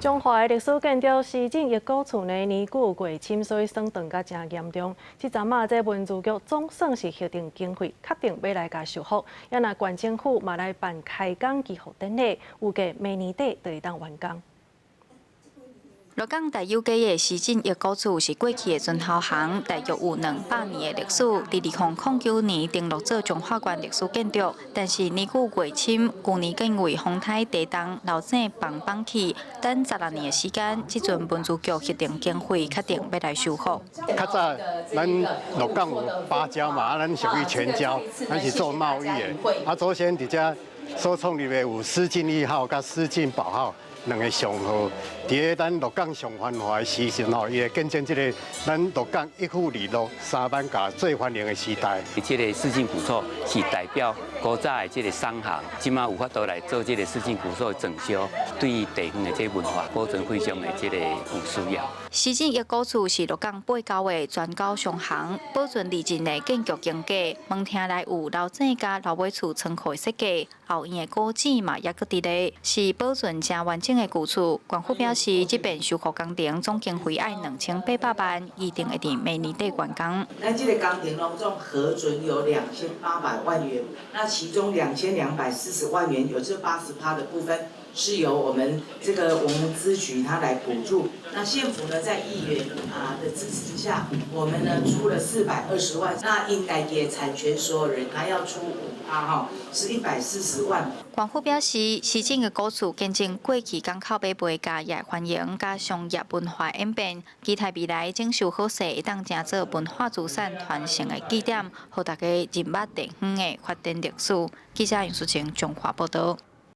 中华的历史建筑西进一古厝呢，年久过深，所以损断甲真严重。即阵啊，这文字局总算是核定经费，确定要来甲修复。也那县政府嘛来办开工祈福典礼，预计明年底就会当完工。 鹿港大有街的西进一古厝是过去的准校行，大约有200年的历史。在2009年登录做中华县历史建筑，但是年久过深，去年因为风台地动，楼顶崩起，等16年的时间，即阵文字局核定经费，确定要来修复。较早咱鹿港有芭蕉嘛，咱属于全蕉，咱是做贸易的。祖先伫遮所创立的有施进1号甲施进宝号。 2个上号，伫个咱鹿港上繁华的时阵吼，伊会见证这个咱鹿港一府二路3万家最繁荣的时代。这个市政府所是代表古早的这个商行，今嘛有法度来做这个市政府所的整修，对地方的这文化保存非常的这个有需要。西进一古厝是鹿港8高的全高商行，保存历前的建筑形架，门厅内有老井甲老尾厝仓库的设计，后院的古井嘛也搁伫咧，是保存真完整。 的旧厝，县府表示，这边修复工程总经费爱2800万，预定会伫明年底完工。那这个工程当中核准有2800万元，那其中2240万元有这80%的部分是由我们资局它来补助。那县府呢，在议员的支持之下，我们呢出了420万，那应该给产权所有人他要出5%是140万。 县府表示，西进的古厝见证过去港口北部家业繁荣加商业文化演变，期待未来整修好势，会当成做文化资产传承的据点，让大家认捌地方的发展历史。记者杨淑晴，中华报道。